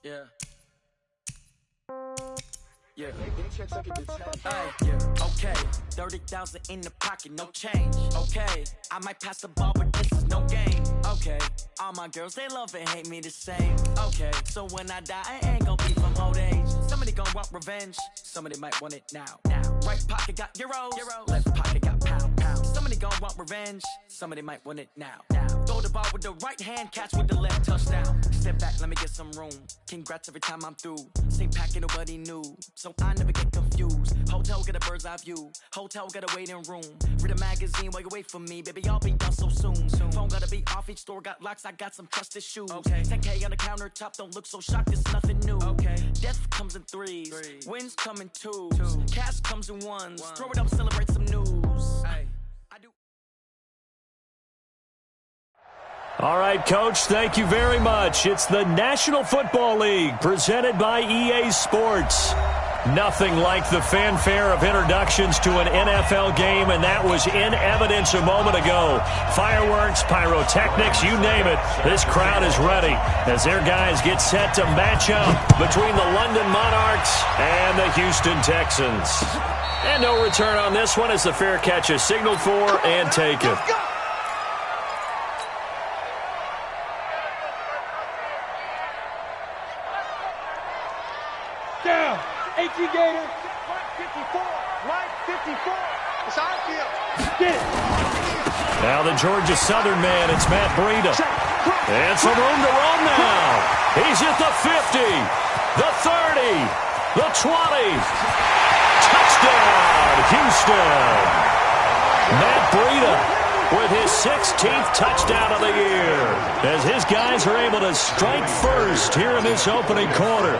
Yeah. Yeah. Yeah. Okay. 30,000 in the pocket, no change. Okay. I might pass the ball, but this is no game. Okay. All my girls, they love and hate me the same. Okay. So when I die, I ain't gonna be from old age. Somebody gonna want revenge. Somebody might want it now. Right pocket got euros. Left pocket got pound. Somebody gonna want revenge. Somebody might want it now. Throw the ball with the right hand, catch with the left, touchdown. Step back, let me get some room. Congrats every time I'm through. Same packet, nobody knew. So I never get confused. Hotel get a bird's eye view. Hotel got a waiting room. Read a magazine while you wait for me. Baby, I'll be done so soon. Phone gotta be off, each store got locks. I got some trusted shoes. 10K on the countertop, don't look so shocked, it's nothing new. Death comes in threes. Wins come in twos. Cash comes in ones. Throw it up, celebrate some news. I do. All right, Coach, thank you very much. It's the National Football League presented by EA Sports. Nothing like the fanfare of introductions to an NFL game, and that was in evidence a moment ago. Fireworks, pyrotechnics, you name it. This crowd is ready as their guys get set to match up between the London Monarchs and the Houston Texans. And no return on this one as the fair catch is signaled for and taken. Down. 18 Gator. Right 54. Right 54. It's our field. Get it. Now the Georgia Southern man, it's Matt Breida. And some room to run now. He's at the 50, the 30, the 20. Touchdown, Houston. Matt Breida with his 16th touchdown of the year as his guys are able to strike first here in this opening quarter.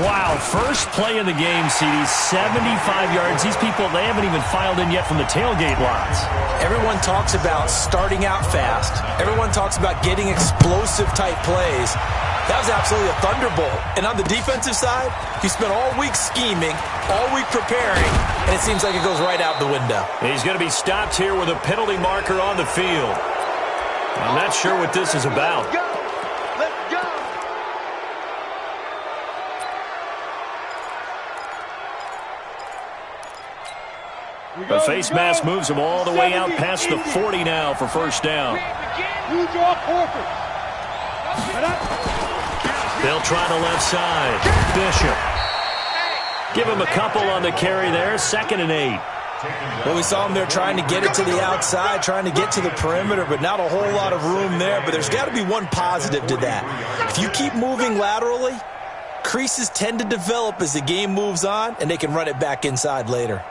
Wow, first play in the game, CD, 75 yards. These people, they haven't even filed in yet from the tailgate lots. Everyone talks about starting out fast. Everyone talks about getting explosive-type plays. That was absolutely a thunderbolt. And on the defensive side, he spent all week scheming, all week preparing, and it seems like it goes right out the window. He's going to be stopped here with a penalty marker on the field. I'm not sure what this is about. The face mask moves him all the way out past the 40 now for first down. They'll try the left side. Bishop. Give him a couple on the carry there. 2nd and 8. Well, we saw him there trying to get it to the outside, trying to get to the perimeter, but not a whole lot of room there. But there's got to be one positive to that. If you keep moving laterally, creases tend to develop as the game moves on, and they can run it back inside later.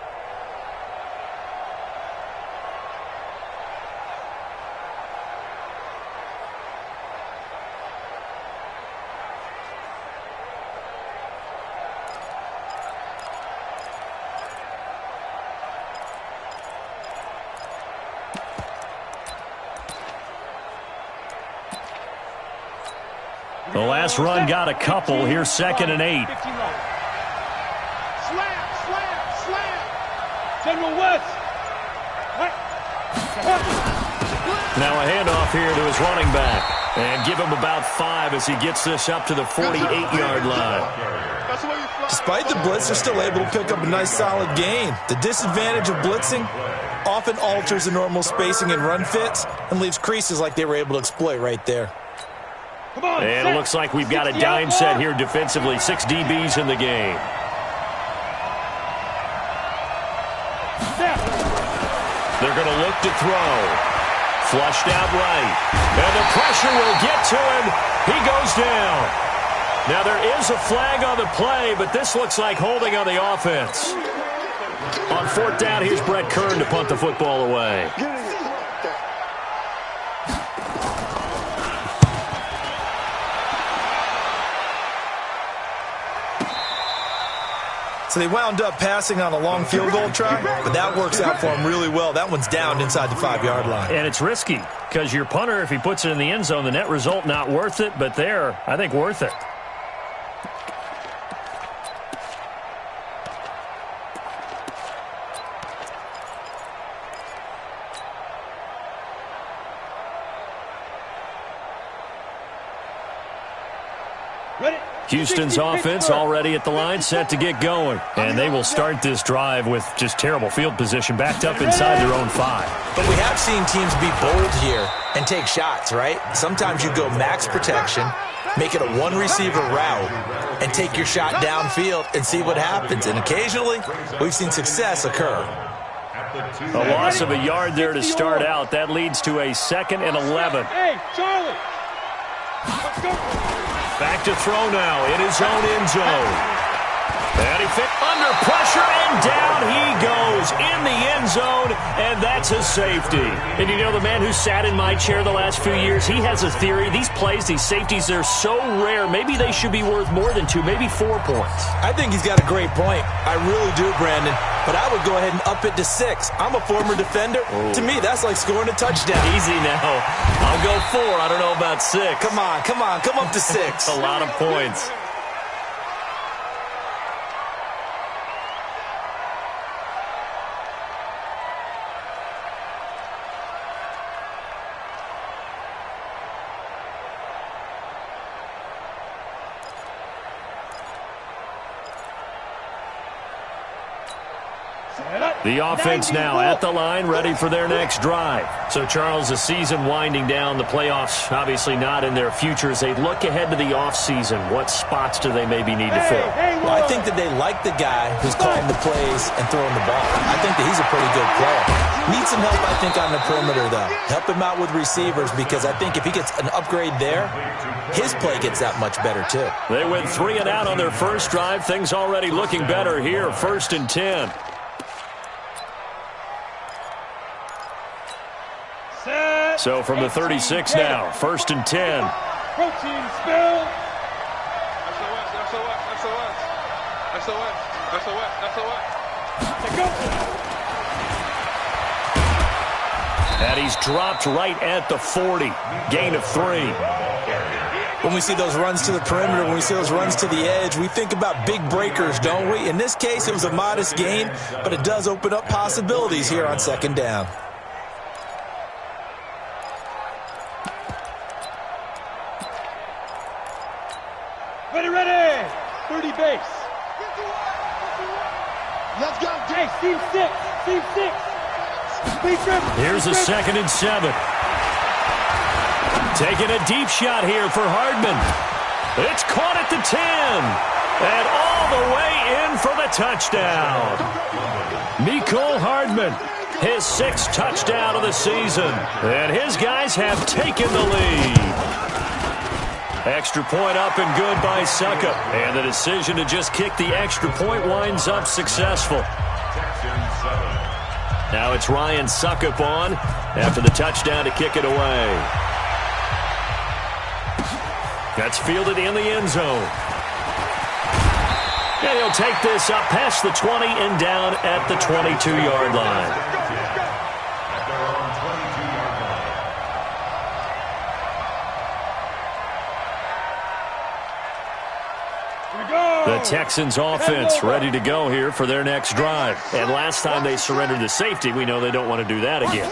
The last run got a couple. Here's 2nd and 8. Slam. General West. Now a handoff here to his running back. And give him about 5 as he gets this up to the 48-yard line. Despite the blitz, they're still able to pick up a nice solid gain. The disadvantage of blitzing often alters the normal spacing and run fits and leaves creases like they were able to exploit right there. And it looks like we've got a dime set here defensively. 6 DBs in the game. They're going to look to throw. Flushed out right. And the pressure will get to him. He goes down. Now there is a flag on the play, but this looks like holding on the offense. On 4th down, here's Brett Kern to punt the football away. So they wound up passing on a long field goal try, but that works out for them really well. That one's down inside the 5-yard line. And it's risky because your punter, if he puts it in the end zone, the net result not worth it, but there, I think worth it. Houston's offense already at the line, set to get going. And they will start this drive with just terrible field position, backed up inside their own 5. But we have seen teams be bold here and take shots, right? Sometimes you go max protection, make it a one-receiver route, and take your shot downfield and see what happens. And occasionally, we've seen success occur. A loss of a yard there to start out. That leads to a 2nd and 11. Hey, Charlie! Let's go! Back to throw now in his own end zone. And he fit under pressure, and down he goes in the end zone, and that's a safety. And you know, the man who sat in my chair the last few years, he has a theory. These plays, these safeties, they're so rare. Maybe they should be worth more than 2, maybe 4 points. I think he's got a great point. I really do, Brandon. But I would go ahead and up it to 6. I'm a former defender. Oh. To me, that's like scoring a touchdown. Easy now. I'll go 4. I don't know about 6. Come on. Come up to 6. A lot of points. The offense now at the line, ready for their next drive. So, Charles, the season winding down, the playoffs obviously not in their future. As they look ahead to the offseason, what spots do they maybe need to fill? Well, I think that they like the guy who's calling the plays and throwing the ball. I think that he's a pretty good player. Needs some help, I think, on the perimeter, though. Help him out with receivers, because I think if he gets an upgrade there, his play gets that much better, too. They went 3 and out on their first drive. Things already looking better here. 1st and 10. So from the 36 now, 1st and 10. Protein spill. And he's dropped right at the 40. Gain of 3. When we see those runs to the perimeter, when we see those runs to the edge, we think about big breakers, don't we? In this case, it was a modest gain, but it does open up possibilities here on 2nd down. Ready. 30 base. Let's go. Hey, Steve 6. Here's a 2nd and 7. Taking a deep shot here for Hardman. It's caught at the 10. And all the way in for the touchdown. Mecole Hardman, his 6th touchdown of the season. And his guys have taken the lead. Extra point up and good by Succop. And the decision to just kick the extra point winds up successful. Now it's Ryan Succop on after the touchdown to kick it away. That's fielded in the end zone. And he'll take this up past the 20 and down at the 22-yard line. The Texans offense ready to go here for their next drive. And last time they surrendered the safety, we know they don't want to do that again.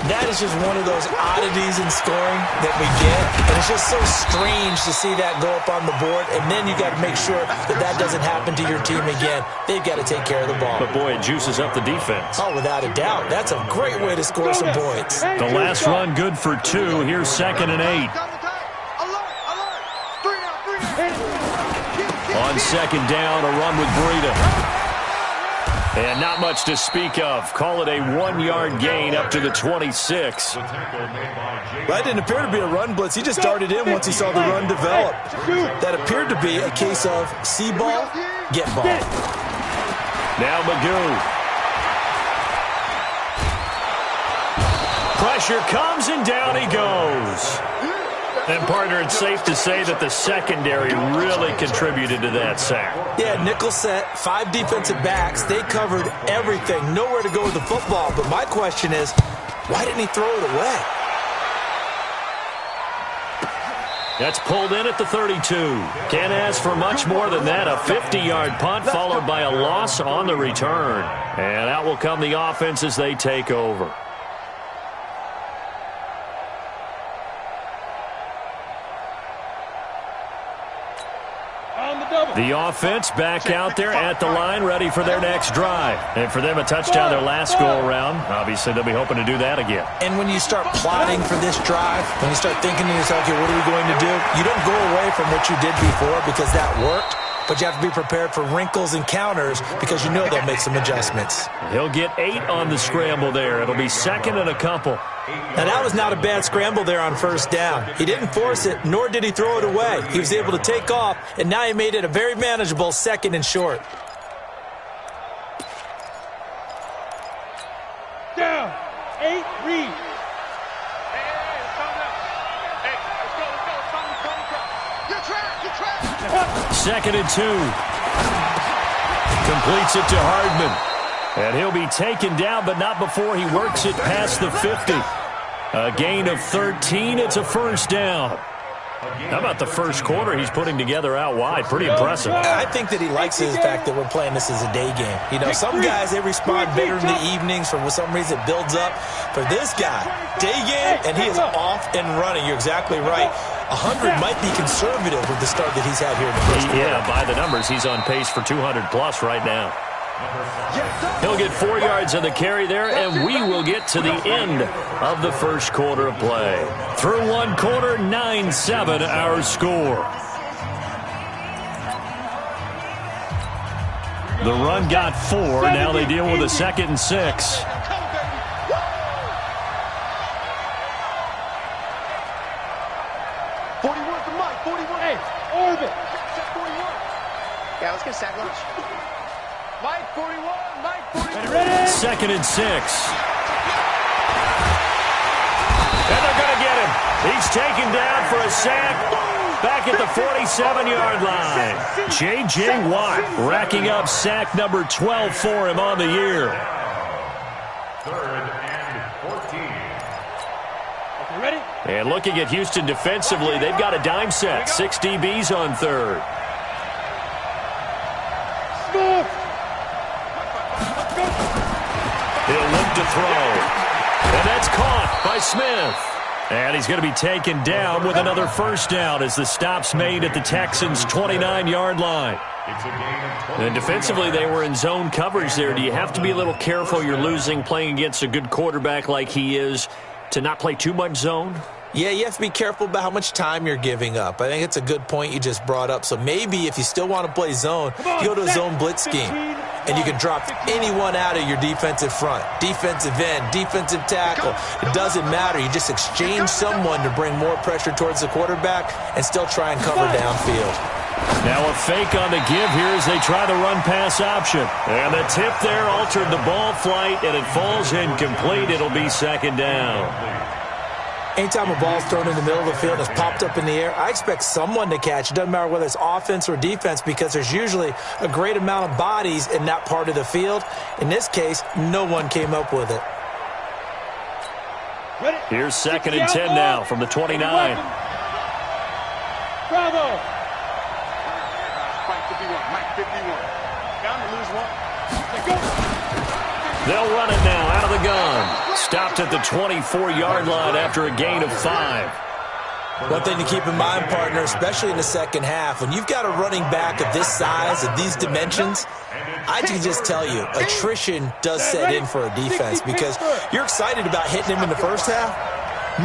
That is just one of those oddities in scoring that we get. And it's just so strange to see that go up on the board. And then you got to make sure that that doesn't happen to your team again. They've got to take care of the ball. But, boy, it juices up the defense. Oh, without a doubt. That's a great way to score some points. The last run good for 2. Here's 2nd and 8. On 2nd down, a run with Breida. And not much to speak of. Call it a 1-yard gain up to the 26. That didn't appear to be a run blitz. He just darted in once he saw the run develop. That appeared to be a case of see ball, get ball. Now Magoo. Pressure comes and down he goes. And, partner, it's safe to say that the secondary really contributed to that sack. Yeah, nickel set, 5 defensive backs. They covered everything. Nowhere to go with the football. But my question is, why didn't he throw it away? That's pulled in at the 32. Can't ask for much more than that. A 50-yard punt followed by a loss on the return. And out will come the offense as they take over. The offense back out there at the line, ready for their next drive. And for them, a touchdown their last go-around. Obviously, they'll be hoping to do that again. And when you start plotting for this drive, when you start thinking to yourself, okay, what are we going to do? You don't go away from what you did before because that worked. But you have to be prepared for wrinkles and counters because you know they'll make some adjustments. He'll get 8 on the scramble there. It'll be second and a couple. Now, that was not a bad scramble there on first down. He didn't force it, nor did he throw it away. He was able to take off, and now he made it a very manageable second and short. Down. 8, read. Second and 2. Completes it to Hardman. And he'll be taken down, but not before he works it past the 50. A gain of 13. It's a first down. How about the first quarter he's putting together out wide? Pretty impressive. I think that he likes the fact that we're playing this as a day game. You know, some guys, they respond better in the evenings. For some reason, it builds up. For this guy, day game, and he is off and running. You're exactly right. 100 might be conservative with the start that he's had here in the first quarter. Yeah, by the numbers, he's on pace for 200-plus right now. He'll get 4 yards on the carry there, and we will get to the end of the first quarter of play. Through one quarter, 9-7 our score. The run got 4. Now they deal with a 2nd and 6. Yeah, let's get a sack lunch. Mike 41, Mike 41. Ready? 2nd and 6. And they're going to get him. He's taken down for a sack back at the 47-yard line. J.J. Watt racking up sack number 12 for him on the year. 3rd and 14. Okay, ready? And looking at Houston defensively, they've got a dime set. 6 DBs on 3rd. He'll look to throw. And that's caught by Smith. And he's going to be taken down with another first down as the stop's made at the Texans' 29-yard line. And defensively, they were in zone coverage there. Do you have to be a little careful? You're losing playing against a good quarterback like he is to not play too much zone? Yeah, you have to be careful about how much time you're giving up. I think it's a good point you just brought up. So maybe if you still want to play zone, you go to a zone blitz scheme. And you can drop anyone out of your defensive front. Defensive end, defensive tackle. It doesn't matter. You just exchange someone to bring more pressure towards the quarterback and still try and cover downfield. Now a fake on the give here as they try the run-pass option. And the tip there altered the ball flight, and it falls incomplete. It'll be 2nd down. Anytime a ball's thrown in the middle of the field and it's popped up in the air, I expect someone to catch. It doesn't matter whether it's offense or defense because there's usually a great amount of bodies in that part of the field. In this case, no one came up with it. Here's 2nd and 10 now from the 29. Bravo. Mike 51, Mike 51. Down to lose one. Let's go. They'll run it now out of the gun. Stopped at the 24-yard line after a gain of 5. One thing to keep in mind, partner, especially in the second half, when you've got a running back of this size, of these dimensions, I can just tell you, attrition does set in for a defense because you're excited about hitting him in the first half.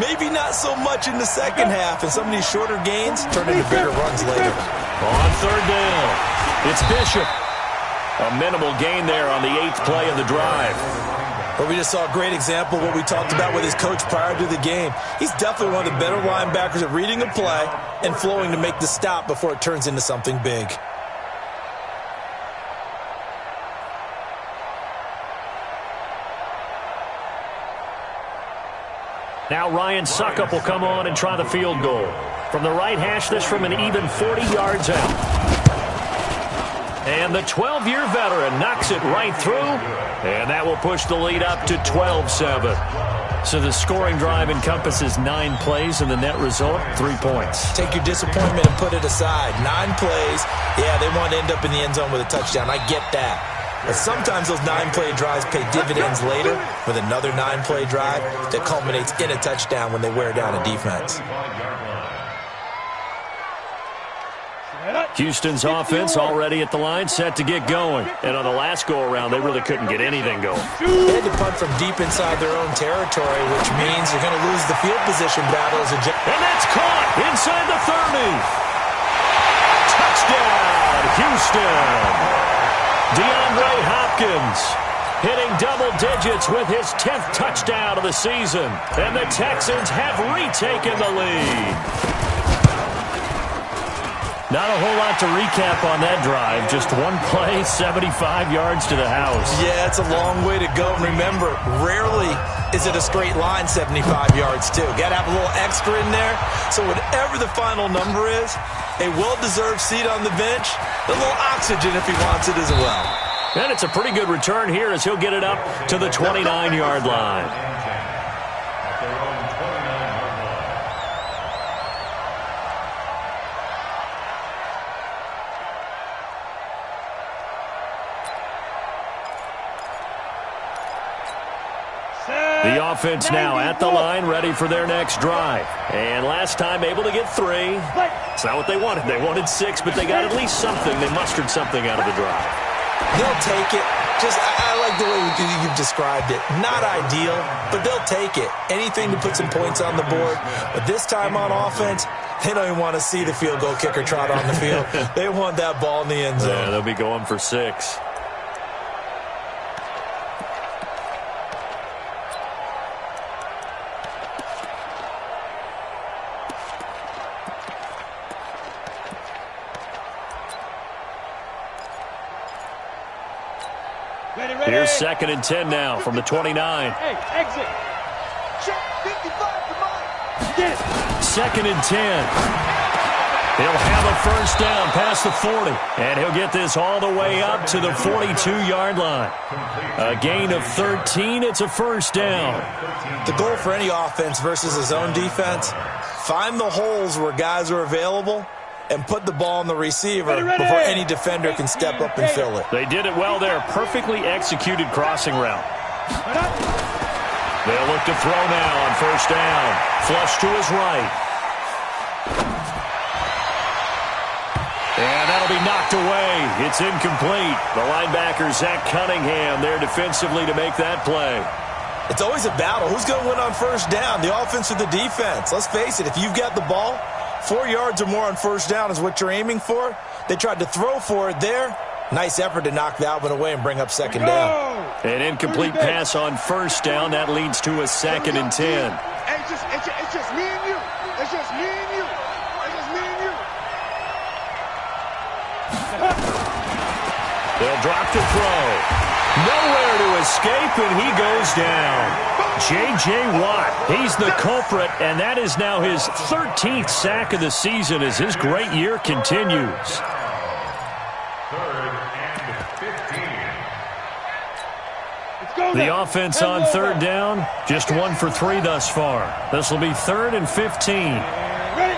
Maybe not so much in the second half, and some of these shorter gains turn into bigger runs later. On 3rd down, it's Bishop. A minimal gain there on the 8th play of the drive. Well, we just saw a great example of what we talked about with his coach prior to the game. He's definitely one of the better linebackers at reading a play and flowing to make the stop before it turns into something big. Now Ryan Suckup will come on and try the field goal. From the right hash, this from an even 40 yards out. And the 12-year veteran knocks it right through, and that will push the lead up to 12-7. So the scoring drive encompasses 9 plays, and the net result, 3 points. Take your disappointment and put it aside. 9 plays, yeah, they want to end up in the end zone with a touchdown. I get that. But sometimes those 9-play drives pay dividends later with another 9-play drive that culminates in a touchdown when they wear down a defense. Houston's offense already at the line, set to get going. And on the last go-around, they really couldn't get anything going. They had to punt from deep inside their own territory, which means you're going to lose the field position battle. And that's caught inside the 30. Touchdown, Houston. DeAndre Hopkins hitting double digits with his 10th touchdown of the season. And the Texans have retaken the lead. Not a whole lot to recap on that drive. Just one play, 75 yards to the house. Yeah, it's a long way to go. And remember, rarely is it a straight line 75 yards, too. Got to have a little extra in there. So whatever the final number is, a well-deserved seat on the bench, a little oxygen if he wants it as well. And it's a pretty good return here as he'll get it up to the 29-yard line. The offense now at the line, ready for their next drive. And last time able to get 3. It's not what they wanted. They wanted 6, but they got at least something. They mustered something out of the drive. They'll take it. I like the way you've described it. Not ideal, but they'll take it. Anything to put some points on the board. But this time on offense, they don't even want to see the field goal kicker trot on the field. They want that ball in the end zone. Yeah, they'll be going for 6. Here's 2nd and 10 now from the 29. Hey, exit. Check 55 for mine. Get it. 2nd and 10. He'll have a first down past the 40. And he'll get this all the way up to the 42-yard line. A gain of 13. It's a first down. The goal for any offense versus his own defense, find the holes where guys are available and put the ball on the receiver before any defender can step up and fill it. They did it well there. Perfectly executed crossing route. They'll look to throw now on first down. Flush to his right. And that'll be knocked away. It's incomplete. The linebacker, Zach Cunningham, there defensively to make that play. It's always a battle. Who's going to win on first down, the offense or the defense? Let's face it, if you've got the ball, 4 yards or more on first down is what you're aiming for. They tried to throw for it there. Nice effort to knock that one away and bring up second down. An incomplete pass on first down. That leads to a 2nd and 10. It's just me and you. It's just me and you. It's just me and you. They'll drop to throw. Nowhere to escape, and he goes down. J.J. Watt, he's the culprit, and that is now his 13th sack of the season as his great year continues. 3rd and 15. The offense on 3rd down, just 1 for 3 thus far. This will be 3rd and 15. Ready?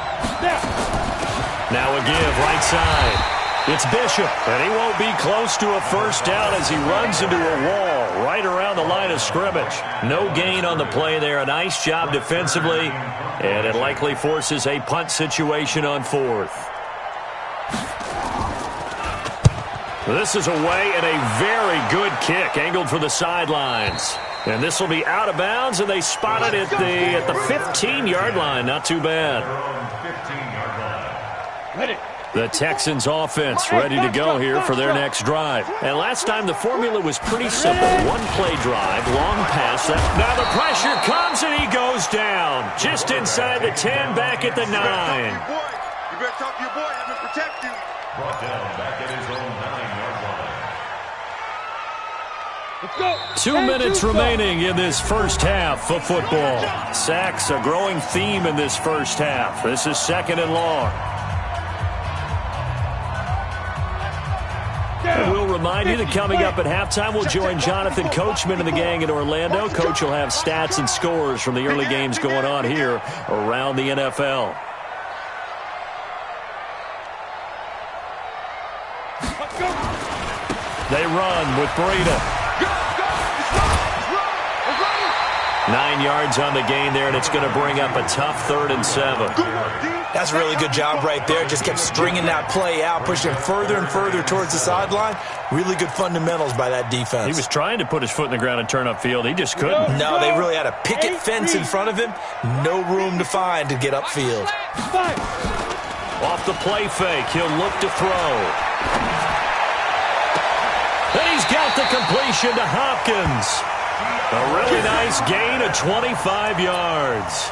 Now a give, right side. It's Bishop, and he won't be close to a first down as he runs into a wall right around the line of scrimmage. No gain on the play there. A nice job defensively, and it likely forces a punt situation on 4th. This is away and a very good kick angled for the sidelines. And this will be out of bounds, and they spot it at the 15-yard line. Not too bad. Ready. The Texans offense ready to go here for their next drive. And last time the formula was pretty simple. One-play drive, long pass. Now the pressure comes and he goes down. Just inside the 10, back at the 9. You better talk to your boy. I'm going to protect you. Brought down back at his own 9-yard line. Let's go. 2 minutes remaining in this first half of football. Sacks, a growing theme in this first half. This is 2nd and long. And we'll remind you that coming up at halftime, we'll join Jonathan Coachman and the gang in Orlando. Coach will have stats and scores from the early games going on here around the NFL. They run with Breida. 9 yards on the gain there, and it's going to bring up a tough 3rd and 7. That's a really good job right there. Just kept stringing that play out, pushing him further and further towards the sideline. Really good fundamentals by that defense. He was trying to put his foot in the ground and turn upfield. He just couldn't. No, they really had a picket fence in front of him. No room to find to get upfield. Off the play fake, he'll look to throw. And he's got the completion to Hopkins. A really nice gain of 25 yards.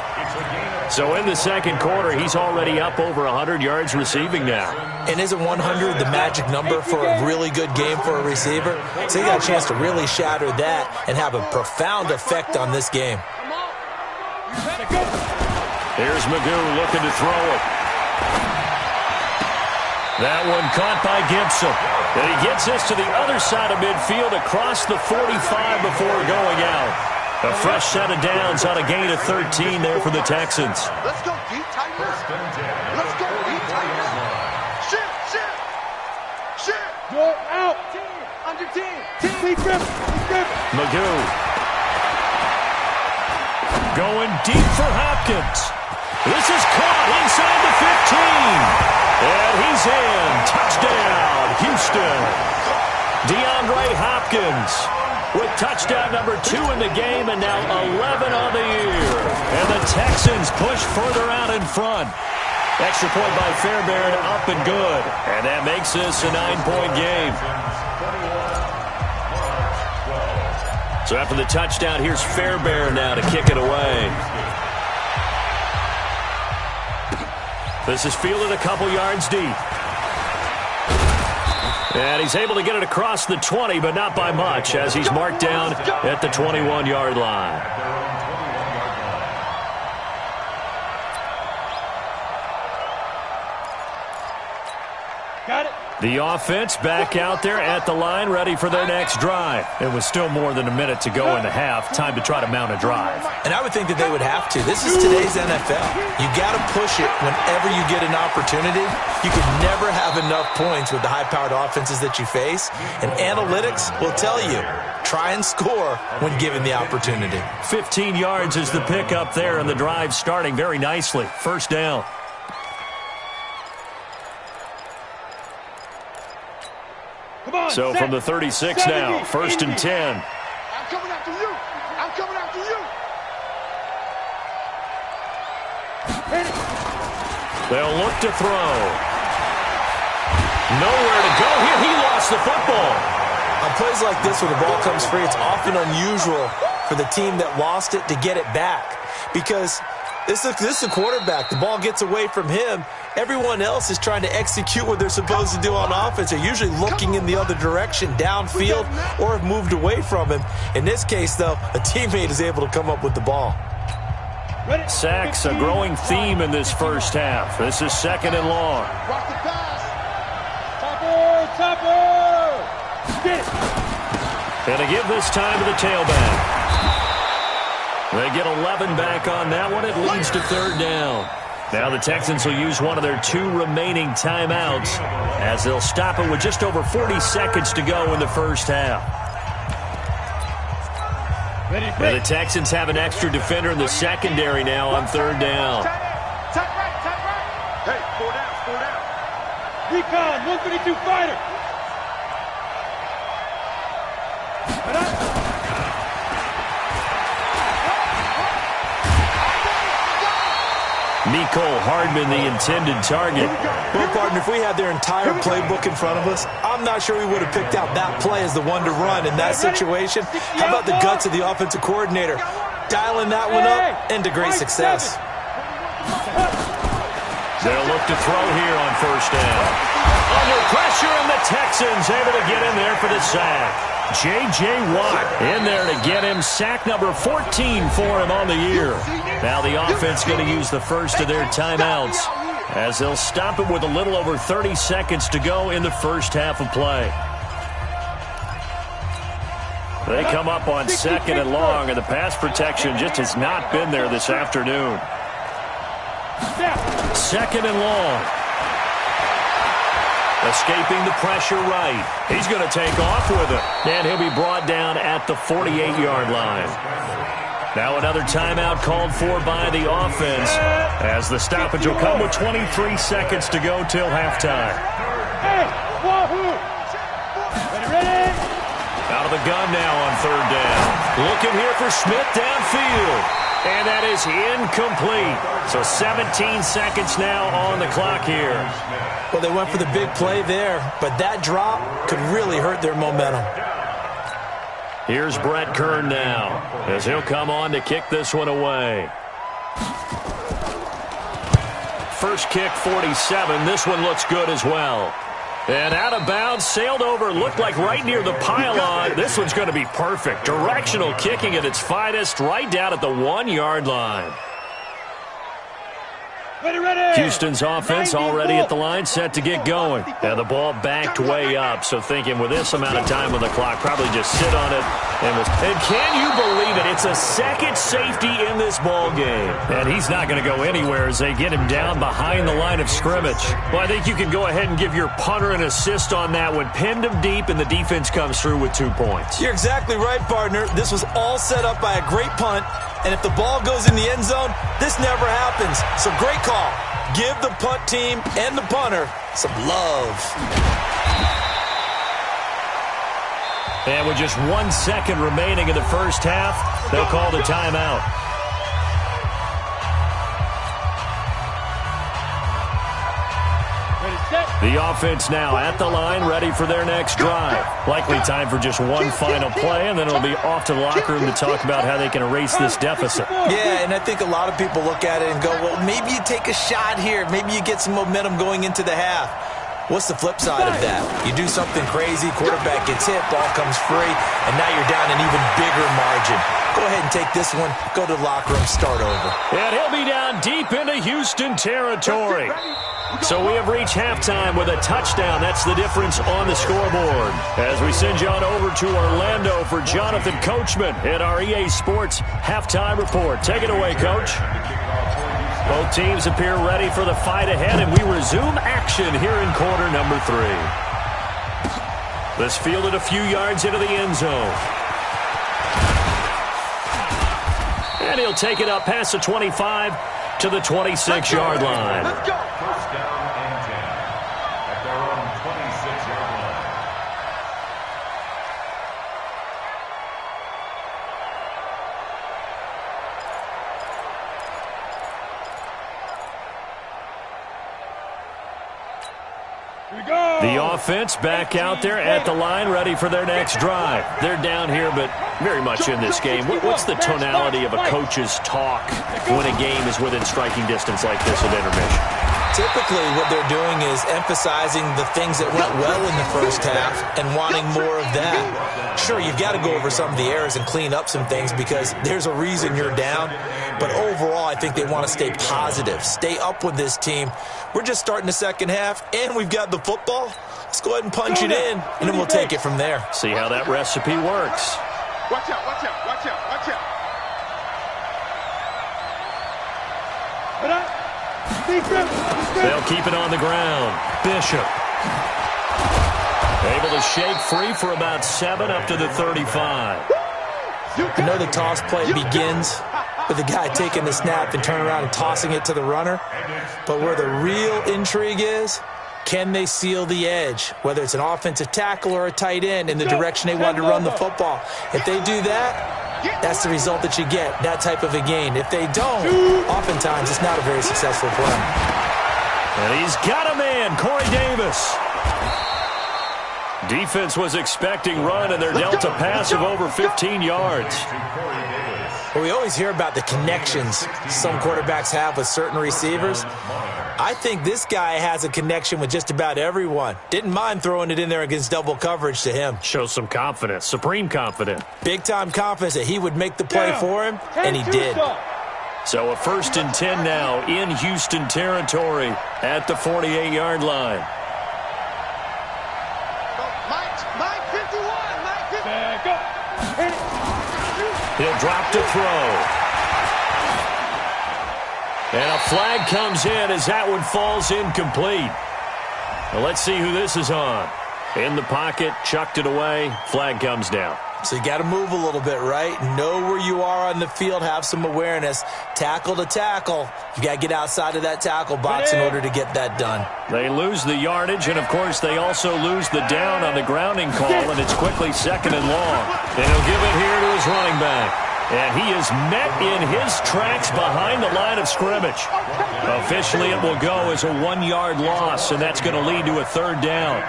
So in the second quarter, he's already up over 100 yards receiving now. And isn't 100 the magic number for a really good game for a receiver? So he got a chance to really shatter that and have a profound effect on this game. Here's Magoo looking to throw it. That one caught by Gibson. And he gets this to the other side of midfield across the 45 before going out. A fresh set of downs on a gain of 13 there for the Texans. Let's go deep, Tigers. Let's go deep, Tigers. Shit. Go out. Under 10. Keep gripping. Magoo. Going deep for Hopkins. This is caught inside the 15. And he's in. Touchdown, Houston. DeAndre Hopkins with touchdown number 2 in the game and now 11 on the year. And the Texans push further out in front. Extra point by Fairbairn, up and good. And that makes this a 9-point game. So after the touchdown, here's Fairbairn now to kick it away. This is fielded a couple yards deep. And he's able to get it across the 20, but not by much, as he's marked down at the 21-yard line. Got it. The offense back out there at the line, ready for their next drive. It was still more than a minute to go in the half. Time to try to mount a drive. And I would think that they would have to. This is today's NFL. You got to push it whenever you get an opportunity. You can never have enough points with the high-powered offenses that you face. And analytics will tell you, try and score when given the opportunity. 15 yards is the pickup there, and the drive starting very nicely. First down. So from the 36 now, 1st and 10. I'm coming after you. They'll look to throw. Nowhere to go here. He lost the football. On plays like this where the ball comes free, it's often unusual for the team that lost it to get it back. Because this is the quarterback. The ball gets away from him. Everyone else is trying to execute what they're supposed to do on offense. They're usually looking in the other direction, downfield, or have moved away from him. In this case, though, a teammate is able to come up with the ball. Sacks, a growing theme in this first half. This is 2nd and long. Rock the pass. Topper! Get it! And to give this time to the tailback. They get 11 back on that one. It leads to 3rd down. Now the Texans will use one of their 2 remaining timeouts as they'll stop it with just over 40 seconds to go in the first half. And the Texans have an extra defender in the secondary now on 3rd down. Tight right. Hey, 4 down. Recon, 132 fighter. Mecole Hardman, the intended target. Well, partner, if we had their entire playbook in front of us, I'm not sure we would have picked out that play as the one to run in that situation. How about the guts of the offensive coordinator? Dialing that one up into great success. They'll look to throw here on 1st down. Under pressure, and the Texans able to get in there for the sack. J.J. Watt in there to get him sack number 14 for him on the year. Now the offense going to use the first of their timeouts as they'll stop it with a little over 30 seconds to go in the first half of play. They come up on 2nd and long, and the pass protection just has not been there this afternoon. 2nd and long. Escaping the pressure right. He's going to take off with it. And he'll be brought down at the 48-yard line. Now another timeout called for by the offense as the stoppage will come with 23 seconds to go till halftime. Hey, wahoo! Ready? Out of the gun now on third down. Looking here for Smith downfield. And that is incomplete. So 17 seconds now on the clock here. Well, they went for the big play there, but that drop could really hurt their momentum. Here's Brett Kern now as he'll come on to kick this one away. First kick, 47. This one looks good as well. And out of bounds, sailed over, looked like right near the pylon. This one's going to be perfect. Directional kicking at its finest, right down at the 1-yard line. Houston's offense already at the line, set to get going. And the ball backed way up, so thinking with this amount of time on the clock, probably just sit on it. And can you believe it? It's a second safety in this ball game. And he's not going to go anywhere as they get him down behind the line of scrimmage. Well, I think you can go ahead and give your punter an assist on that one. Pinned him deep, and the defense comes through with 2 points. You're exactly right, partner. This was all set up by a great punt. And if the ball goes in the end zone, this never happens. So great call. Give the punt team and the punter some love. And with just 1 second remaining in the first half, they'll call the timeout. The offense now at the line, ready for their next drive. Likely time for just one final play, and then it'll be off to the locker room to talk about how they can erase this deficit. Yeah, and I think a lot of people look at it and go, well, maybe you take a shot here. Maybe you get some momentum going into the half. What's the flip side of that? You do something crazy, quarterback gets hit, ball comes free, and now you're down an even bigger margin. Go ahead and take this one, go to the locker room, start over. And he'll be down deep into Houston territory. So we have reached halftime with a touchdown. That's the difference on the scoreboard. As we send you on over to Orlando for Jonathan Coachman at our EA Sports Halftime Report. Take it away, Coach. Both teams appear ready for the fight ahead, and we resume action here in quarter number 3. This fielded a few yards into the end zone. And he'll take it up past the 25 to the 26-yard line. Let's go. First down and 10 at their own 26-yard line. The offense back out there at the line, ready for their next drive. They're down here, but very much in this game. What's the tonality of a coach's talk when a game is within striking distance like this at intermission? Typically, what they're doing is emphasizing the things that went well in the first half and wanting more of that. Sure, you've got to go over some of the errors and clean up some things because there's a reason you're down. But overall, I think they want to stay positive, stay up with this team. We're just starting the second half, and we've got the football. Let's go ahead and punch it in, and then we'll take it from there. See how that recipe works. Watch out, watch out, watch out, watch out. They'll keep it on the ground. Bishop. Able to shake free for about 7 up to the 35. I know the toss play begins with the guy taking the snap and turning around and tossing it to the runner. But where the real intrigue is, can they seal the edge, whether it's an offensive tackle or a tight end, in the direction they want to run the football? If they do that, that's the result that you get, that type of a gain. If they don't, oftentimes it's not a very successful play. And he's got a man, Corey Davis. Defense was expecting run, and they're dealt a pass of over 15 yards. Well, we always hear about the connections some quarterbacks have with certain receivers. I think this guy has a connection with just about everyone. Didn't mind throwing it in there against double coverage to him. Shows some confidence, supreme confidence. Big-time confidence that he would make the play for him, and he did. So a 1st and 10 now in Houston territory at the 48-yard line. Mike 51, Mike 51. Go. He'll drop to throw. And a flag comes in as that one falls incomplete. Well, let's see who this is on. In the pocket, chucked it away, flag comes down. So you got to move a little bit, right? Know where you are on the field, have some awareness. Tackle to tackle. You got to get outside of that tackle box in order to get that done. They lose the yardage, and, of course, they also lose the down on the grounding call, and it's quickly 2nd and long. And he'll give it here to his running back. And he is met in his tracks behind the line of scrimmage. Officially, it will go as a 1-yard loss, and that's going to lead to a 3rd down.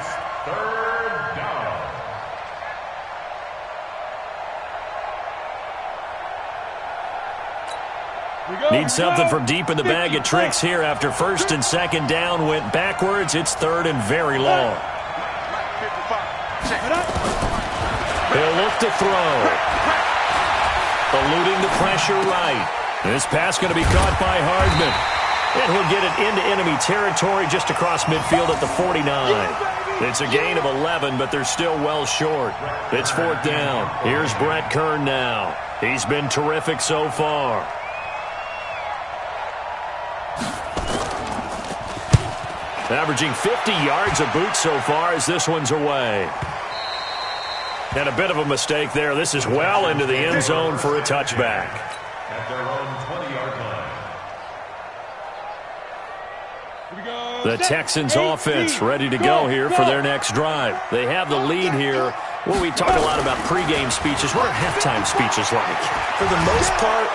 Need something from deep in the bag of tricks here after 1st and 2nd down went backwards. It's 3rd and very long. He'll look to throw. Eluding the pressure right. This pass going to be caught by Hardman. And he'll get it into enemy territory just across midfield at the 49. It's a gain of 11, but they're still well short. It's 4th down. Here's Brett Kern now. He's been terrific so far. Averaging 50 yards a boot so far as this one's away. And a bit of a mistake there. This is well into the end zone for a touchback. At their own 20-yard line. The Texans offense ready to go here for their next drive. They have the lead here. Well, we talk a lot about pregame speeches. What are halftime speeches like? For the most part,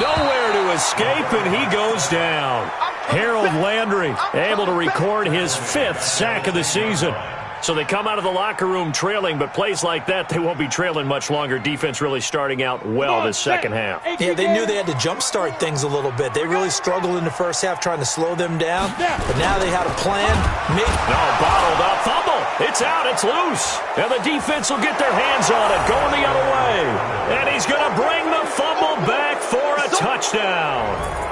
nowhere to escape, and he goes down. Harold Landry able to record his 5th sack of the season. So they come out of the locker room trailing, but plays like that, they won't be trailing much longer. Defense really starting out well this second half. Yeah, they knew they had to jumpstart things a little bit. They really struggled in the first half trying to slow them down, but now they had a plan. Bottled up, fumble. It's out, it's loose. And the defense will get their hands on it, going the other way. And he's going to bring the fumble back for a touchdown.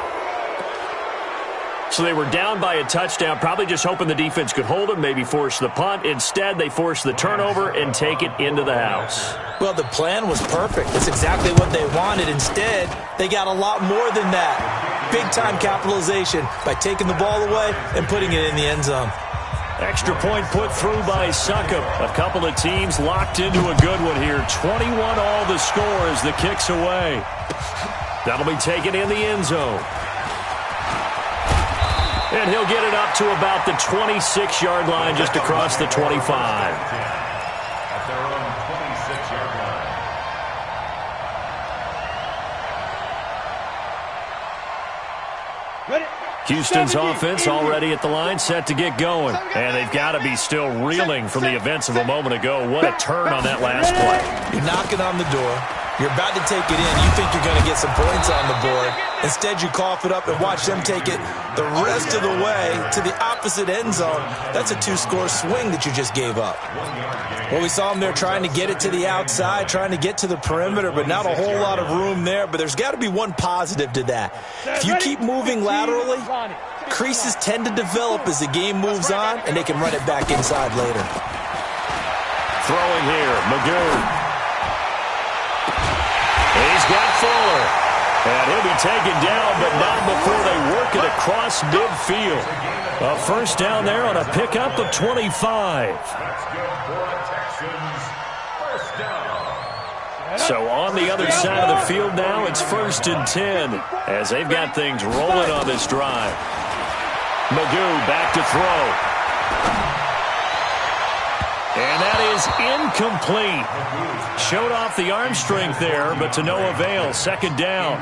So they were down by a touchdown, probably just hoping the defense could hold them, maybe force the punt. Instead, they force the turnover and take it into the house. Well, the plan was perfect. That's exactly what they wanted. Instead, they got a lot more than that. Big-time capitalization by taking the ball away and putting it in the end zone. Extra point put through by Succop. A couple of teams locked into a good one here. 21 all the score as the kick's away. That'll be taken in the end zone. And he'll get it up to about the 26-yard line just across the 25. At their own 26-yard line. Houston's offense already at the line, set to get going. And they've got to be still reeling from the events of a moment ago. What a turn on that last play. You're knocking on the door. You're about to take it in. You think you're going to get some points on the board. Instead, you cough it up and watch them take it the rest of the way to the opposite end zone. That's a 2-score swing that you just gave up. Well, we saw them there trying to get it to the outside, trying to get to the perimeter, but not a whole lot of room there. But there's got to be one positive to that. If you keep moving laterally, creases tend to develop as the game moves on, and they can run it back inside later. Throwing here, Magoo. He's got Fuller. And he'll be taken down, but not before they work it across midfield. A first down there on a pickup of 25. That's good for a Texans first down. So on the other side of the field now, it's 1st and 10 as they've got things rolling on this drive. Magoo back to throw. And that is incomplete. Showed off the arm strength there, but to no avail. 2nd down.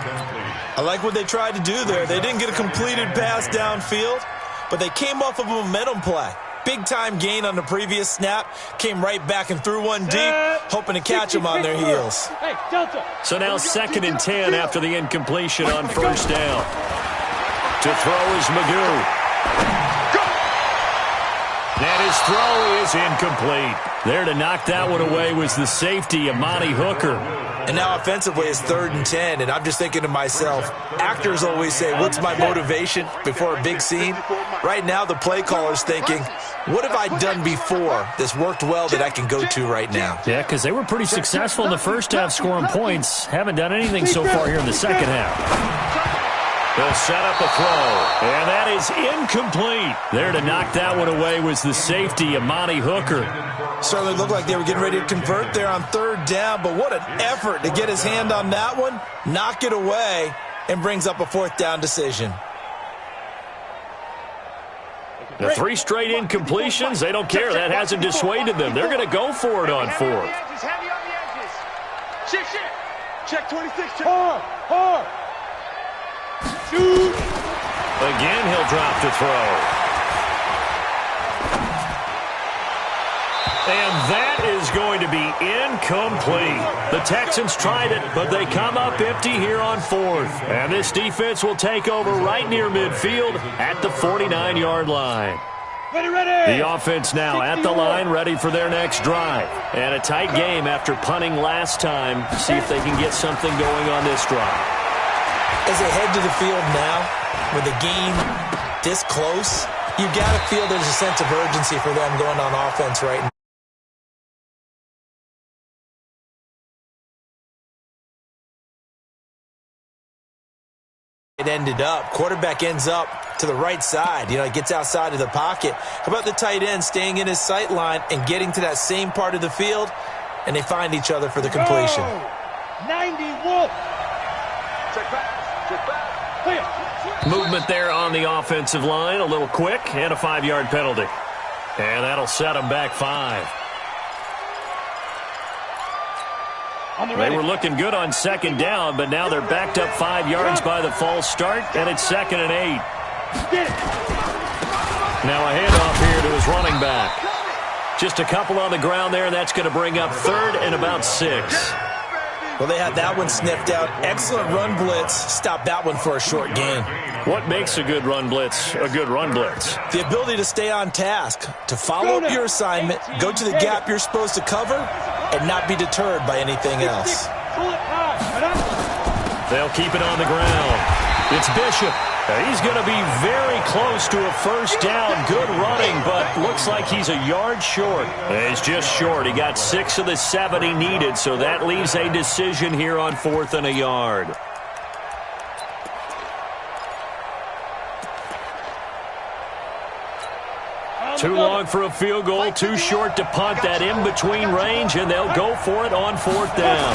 I like what they tried to do there. They didn't get a completed pass downfield, but they came off of a momentum play. Big-time gain on the previous snap. Came right back and threw one deep, hoping to catch them on their heels. So now 2nd and 10 after the incompletion on 1st down. To throw is Magoo. And his throw is incomplete. There to knock that one away was the safety, Amani Hooker. And now offensively it's 3rd and 10, and I'm just thinking to myself, actors always say, what's my motivation before a big scene? Right now the play caller's thinking, what have I done before that's worked well that I can go to right now? Yeah, because they were pretty successful in the first half scoring points. Haven't done anything so far here in the second half. He'll set up a throw, and that is incomplete. There to knock that one away was the safety, Amani Hooker. Certainly looked like they were getting ready to convert there on third down, but what an effort to get his hand on that one, knock it away, and brings up a fourth down decision. The 3 straight incompletions, they don't care. That hasn't dissuaded them. They're going to go for it on fourth. Heavy on the edges. Shift. Check 26. Hard. Shoot. Again, he'll drop the throw. And that is going to be incomplete. The Texans tried it, but they come up empty here on fourth. And this defense will take over right near midfield at the 49-yard line. Ready. The offense now at the line, ready for their next drive. And a tight game after punting last time. See if they can get something going on this drive. As they head to the field now, with the game this close, you got to feel there's a sense of urgency for them going on offense right now. It ended up. Quarterback ends up to the right side. You know, he gets outside of the pocket. How about the tight end staying in his sight line and getting to that same part of the field, and they find each other for the completion. 91. Check back. Movement there on the offensive line, a little quick, and a 5-yard penalty. And that'll set them back 5. They were looking good on second down, but now they're backed up 5 yards by the false start, and it's 2nd and 8. Now a handoff here to his running back. Just a couple on the ground there, and that's going to bring up 3rd and about 6. Well, they had that one sniffed out. Excellent run blitz. Stopped that one for a short gain. What makes a good run blitz a good run blitz? The ability to stay on task, to follow up your assignment, go to the gap you're supposed to cover, and not be deterred by anything else. They'll keep it on the ground. It's Bishop. He's going to be very close to a first down. Good running, but looks like he's a yard short. He's just short. He got 6 of the 7 he needed, so that leaves a decision here on 4th and a yard. Too long for a field goal, too short to punt. That in-between range, and they'll go for it on 4th down.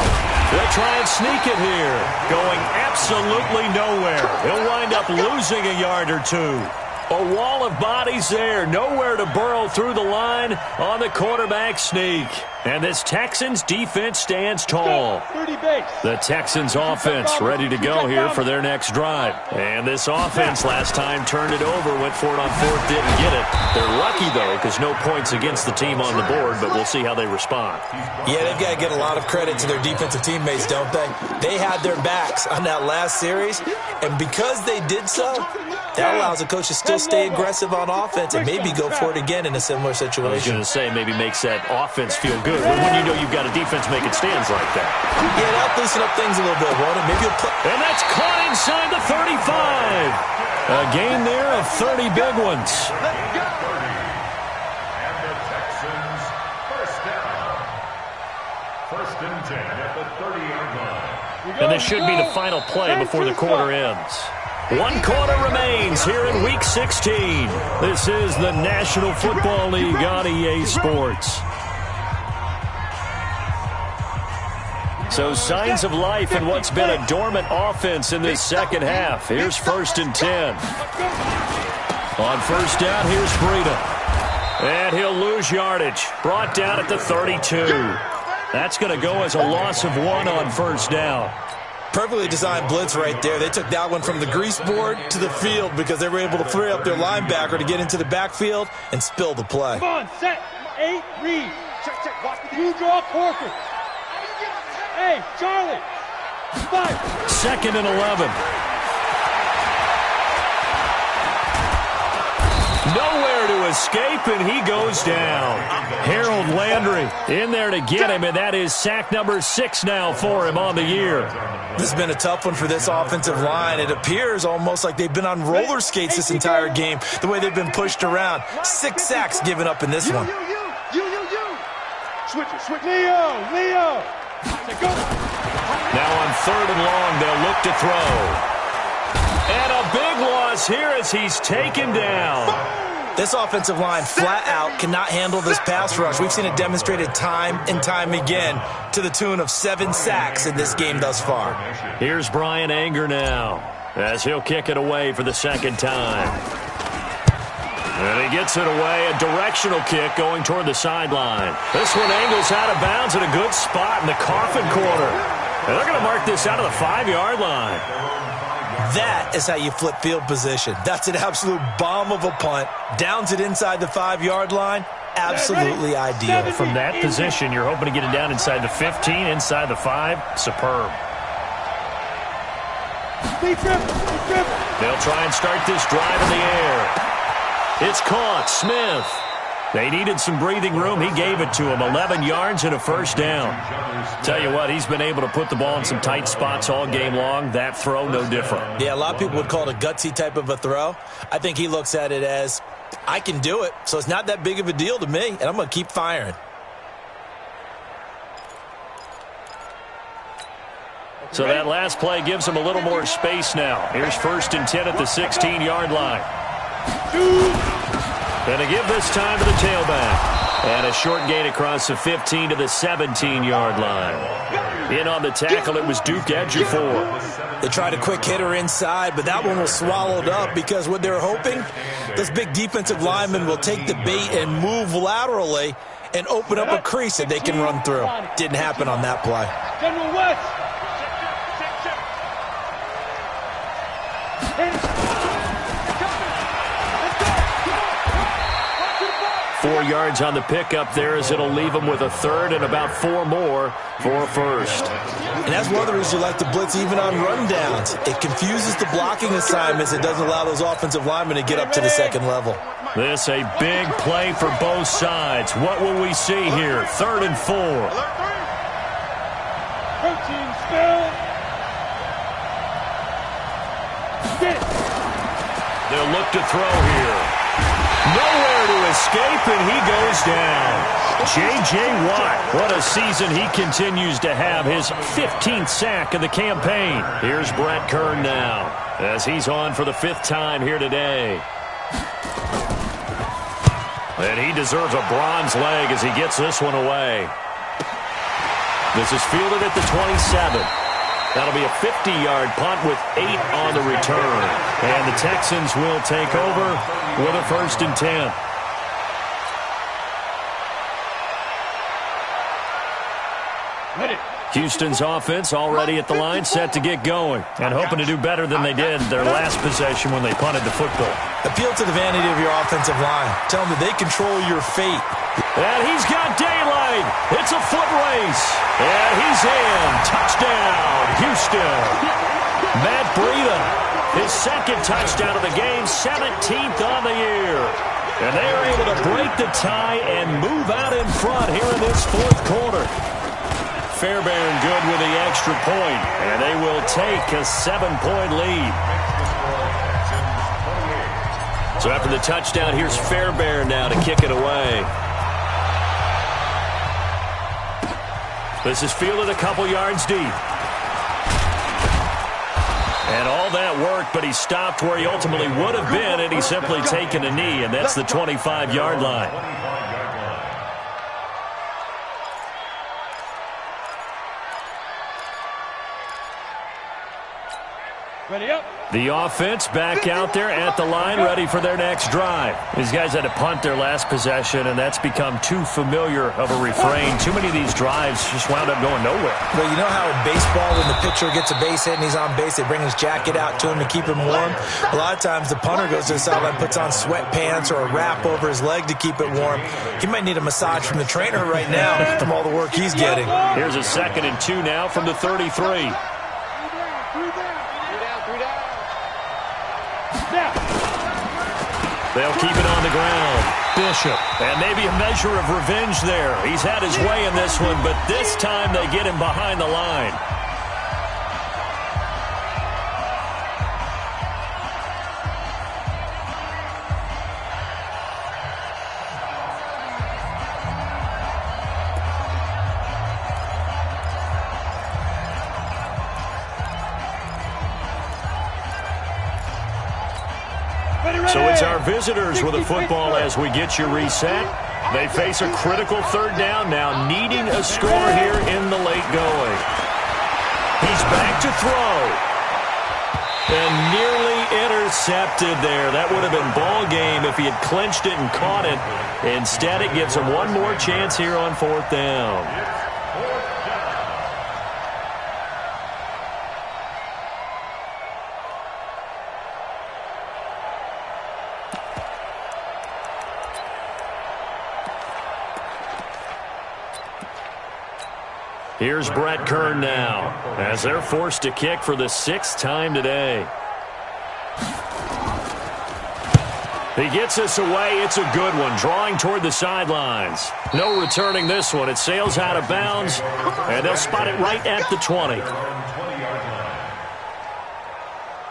They'll try and sneak it here. Going absolutely nowhere. He'll wind up losing a yard or 2. A wall of bodies there. Nowhere to burrow through the line on the quarterback sneak. And this Texans defense stands tall. The Texans offense ready to go here for their next drive. And this offense last time turned it over, went for it on 4th, didn't get it. They're lucky, though, because no points against the team on the board, but we'll see how they respond. Yeah, they've got to get a lot of credit to their defensive teammates, don't they? They had their backs on that last series, and because they did so, that allows the coach to still stay aggressive on offense and maybe go for it again in a similar situation. I was going to say maybe makes that offense feel good when you know you've got a defense making stands like that. Yeah, that'll loosen up things a little bit, won't it? Maybe you'll play. And that's caught inside the 35. A gain there of 30 big ones. And the Texans first down. 1st and 10 at the 30-yard line. And this should be the final play before the quarter ends. 1 quarter remains here in Week 16. This is the National Football League on EA Sports. So signs of life in what's been a dormant offense in this second half. Here's 1st and 10. On 1st down, here's Breida. And he'll lose yardage. Brought down at the 32. That's going to go as a loss of 1 on 1st down. Perfectly designed blitz right there. They took that one from the grease board to the field because they were able to free up their linebacker to get into the backfield and spill the play. Come on, set, 8, read. Check, watch the draw, Corker. Hey, Charlie. 5. 2nd and 11. Nowhere to escape, and he goes down. Harold Landry in there to get him, and that is sack number 6 now for him on the year. This has been a tough one for this offensive line. It appears almost like they've been on roller skates this entire game, the way they've been pushed around. 6 sacks given up in this one. Switch. Leo. Now on 3rd and long, they'll look to throw. And a big loss here as he's taken down. This offensive line flat out cannot handle this pass rush. We've seen it demonstrated time and time again to the tune of 7 sacks in this game thus far. Here's Brian Anger now as he'll kick it away for the second time. And he gets it away, a directional kick going toward the sideline. This one angles out of bounds at a good spot in the coffin corner. And they're going to mark this out of the 5-yard line. That is how you flip field position. That's an absolute bomb of a punt. Downs it inside the 5-yard line. Absolutely ideal. From that position, you're hoping to get it down inside the 15, inside the 5. Superb. They'll try and start this drive in the air. It's caught. Smith. They needed some breathing room. He gave it to him. 11 yards and a first down. Tell you what, he's been able to put the ball in some tight spots all game long. That throw, no different. Yeah, a lot of people would call it a gutsy type of a throw. I think he looks at it as, I can do it, so it's not that big of a deal to me, and I'm going to keep firing. So that last play gives him a little more space now. Here's 1st and 10 at the 16-yard line. Going to give this time to the tailback. And a short gain across the 15 to the 17-yard line. In on the tackle, it was Duke Ejiofor. They tried a quick hitter inside, but that one was swallowed up because what they're hoping, this big defensive lineman will take the bait and move laterally and open up a crease that they can run through. Didn't happen on that play. General West. 4 yards on the pickup there as it'll leave them with a third and about 4 more for a first. And that's one of the reasons you like to blitz even on rundowns. It confuses the blocking assignments. It doesn't allow those offensive linemen to get up to the second level. This a big play for both sides. What will we see here? 3rd and 4. Protein spill. They'll look to throw here. Nowhere to escape, and he goes down. J.J. Watt, what a season he continues to have. His 15th sack of the campaign. Here's Brett Kern now as he's on for the 5th time here today. And he deserves a bronze leg as he gets this one away. This is fielded at the 27. That'll be a 50-yard punt with 8 on the return. And the Texans will take over with a 1st and 10. Houston's offense already at the line, set to get going, and hoping to do better than they did their last possession when they punted the football. Appeal to the vanity of your offensive line. Tell them that they control your fate. And he's got daylight. It's a foot race. And he's in. Touchdown, Houston. Matt Breida, his 2nd touchdown of the game, 17th on the year. And they are able to break the tie and move out in front here in this 4th quarter. Fairbairn good with the extra point, and they will take a 7-point lead. So after the touchdown, here's Fairbairn now to kick it away. This is fielded a couple yards deep. And all that work, but he stopped where he ultimately would have been, and he's simply taken a knee, and that's the 25-yard line. Ready up. The offense back out there at the line, ready for their next drive. These guys had to punt their last possession, and that's become too familiar of a refrain. Too many of these drives just wound up going nowhere. Well, you know how in baseball, when the pitcher gets a base hit and he's on base, they bring his jacket out to him to keep him warm? A lot of times the punter goes to the sideline, puts on sweatpants or a wrap over his leg to keep it warm. He might need a massage from the trainer right now from all the work he's getting. Here's a 2nd and 2 now from the 33. They'll keep it on the ground. Bishop. And maybe a measure of revenge there. He's had his way in this one, but this time they get him behind the line. So it's our visitors with a football as we get you reset. They face a critical third down now, needing a score here in the late going. He's back to throw. And nearly intercepted there. That would have been ball game if he had clinched it and caught it. Instead, it gives him one more chance here on fourth down. Here's Brett Kern now, as they're forced to kick for the 6th time today. He gets us away. It's a good one, drawing toward the sidelines. No returning this one. It sails out of bounds, and they'll spot it right at the 20.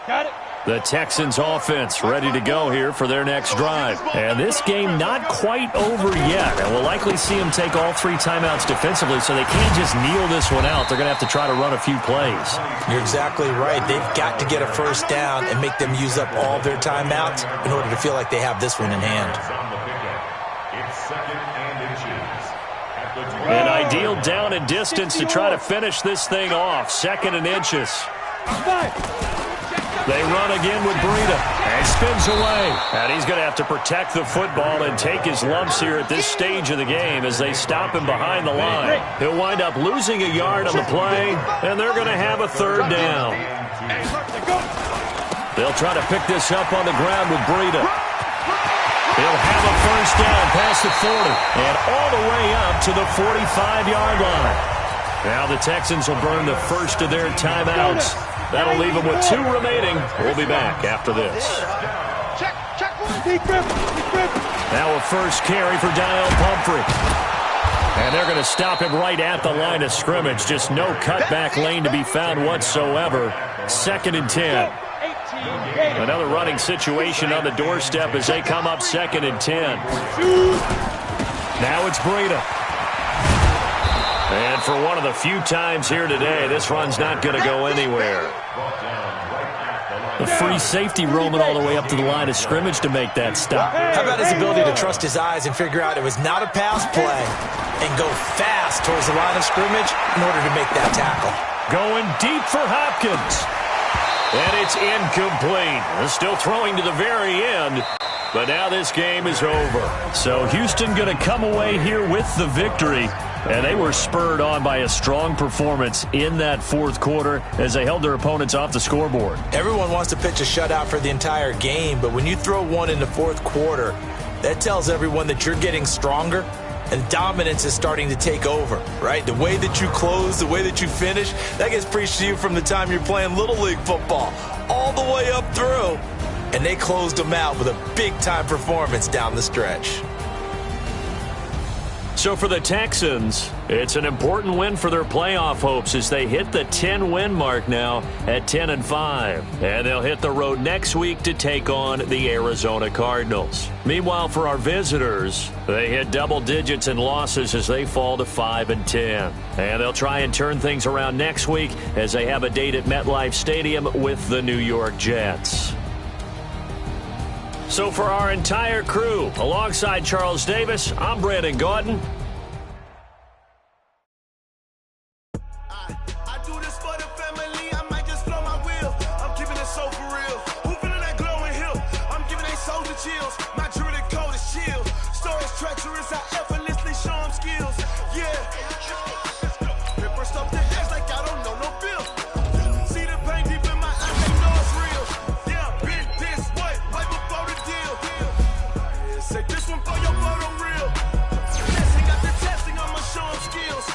Got it. The Texans offense ready to go here for their next drive. And this game not quite over yet. And we'll likely see them take all 3 timeouts defensively, so they can't just kneel this one out. They're going to have to try to run a few plays. You're exactly right. They've got to get a first down and make them use up all their timeouts in order to feel like they have this one in hand. An ideal down and distance to try to finish this thing off. 2nd and inches. They run again with Breida. And spins away. And he's going to have to protect the football and take his lumps here at this stage of the game as they stop him behind the line. He'll wind up losing a yard on the play, and they're going to have a 3rd down. They'll try to pick this up on the ground with Breida. He'll have a first down past the 40 and all the way up to the 45-yard line. Now the Texans will burn the first of their timeouts. That'll leave them with 2 remaining. We'll be back after this. Now a first carry for Daniel Pumphrey. And they're going to stop him right at the line of scrimmage. Just no cutback lane to be found whatsoever. 2nd and 10. Another running situation on the doorstep as they come up 2nd and 10. Now it's Breida. And for one of the few times here today, this run's not going to go anywhere. The free safety roaming all the way up to the line of scrimmage to make that stop. How about his ability to trust his eyes and figure out it was not a pass play and go fast towards the line of scrimmage in order to make that tackle. Going deep for Hopkins. And it's incomplete. They're still throwing to the very end. But now this game is over. So Houston going to come away here with the victory. And they were spurred on by a strong performance in that 4th quarter as they held their opponents off the scoreboard. Everyone wants to pitch a shutout for the entire game, but when you throw one in the 4th quarter, that tells everyone that you're getting stronger and dominance is starting to take over, right? The way that you close, the way that you finish, that gets preached to you from the time you're playing Little League football all the way up through. And they closed them out with a big-time performance down the stretch. So for the Texans, it's an important win for their playoff hopes as they hit the 10-win mark now at 10-5. And they'll hit the road next week to take on the Arizona Cardinals. Meanwhile, for our visitors, they hit double digits in losses as they fall to 5-10. And they'll try and turn things around next week as they have a date at MetLife Stadium with the New York Jets. So for our entire crew, alongside Charles Davis, I'm Brandon Gaudin. I do this for the family, I might just blow my wheel. I'm keeping it so for real. Who feeling that glowing hill? I'm giving they soldier chills. My jewelry code is chill. Stories treacherous, I effortlessly show them skills. Yeah. Ripper stuff the edge like I don't know no feel. See the pain deep in my eyes, they know it's real. Yeah, been this way, right before the deal. Say this one for your photo real. Testing, got the testing, I'ma show them skills.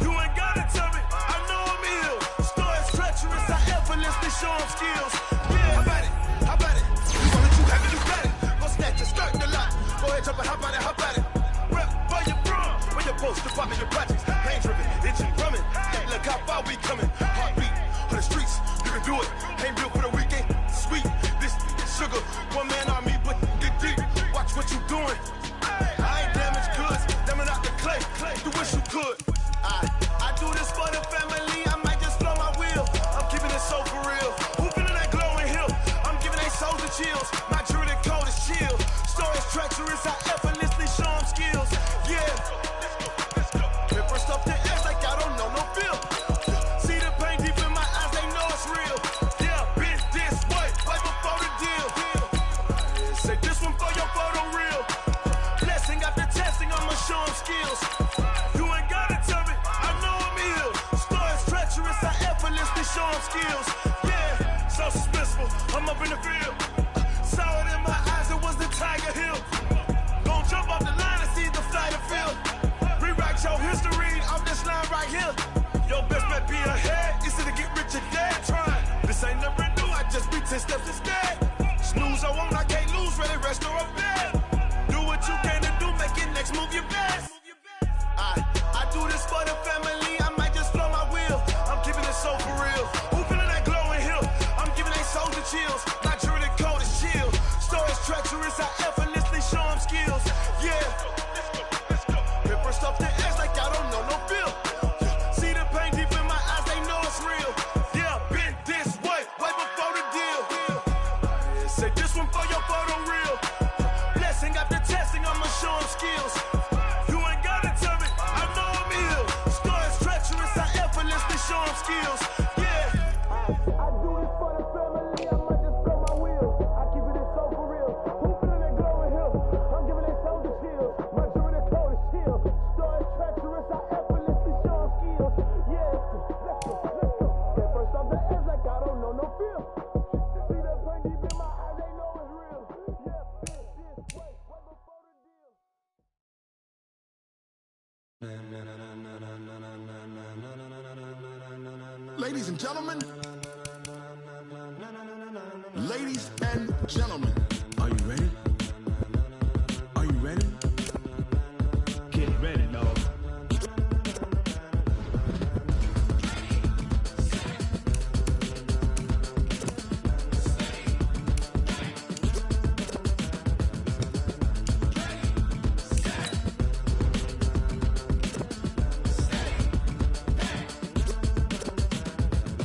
You ain't gotta tell me, I know I'm ill. Stories treacherous, I effortlessly show them skills. Yeah, how about it? How about it? You want it, you have it, you got it. Go snatch it, start the lot. Go ahead, jump it, how about it? How about it? Rep for your bro, where your post, the pop in your projects. Pain driven, itching, drumming. Look how far we coming. Heartbeat on the streets, you can do it. Ain't built for the weekend, sweet. This sugar, one man army, but get deep. Watch what you doing. I ain't damaged goods, damn it out the clay. You wish you could. I do this for the family, I might just blow my wheel. I'm keeping it so for real. Who feeling that glowing hill? I'm giving they soldier chills. My jewelry show them skills. Yeah, so suspenseful, I'm up in the field. Saw it in my eyes, it was the Tiger Hill. Gon' jump off the line and see the flight of field. Rewrite your history off this line right here. Your best bet be ahead, easy to get rich or dead trying. This ain't never new, I just be 10 steps instead. Snooze I won't, I can't lose, ready, rest or up bed. Do what you can to do, make it next move your best. I do this for the family, I might just flow my wheel. I'm keeping it so for real. Who feeling that glowing hill? I'm giving they soldier chills. Not true, the code is chill. Stories treacherous, I effortlessly show them skills. Yeah. Paper stuff the edge like I don't know no feel. See the pain deep in my eyes, they know it's real. Yeah, been this way before the deal. Say this one for your photo reel. Blessing after testing, I'ma show them skills. You ain't gotta tell me, I know I'm ill. Stories treacherous, I effortlessly show them skills. Yeah. I do this for the family, I might just blow my wheel. I keep it so for real. Who feeling that glowing hill? I'm giving they soldier chills. My jewelry the code is chill. Stories treacherous, I effortlessly show them skills. Yeah, let's go. Get first off the edge like I don't know no feel. See the pain deep in my eyes, they know it's real. Yeah, this way before the deal. Ladies and gentlemen, ladies and gentlemen, are you ready? Are you ready? Get ready, dog.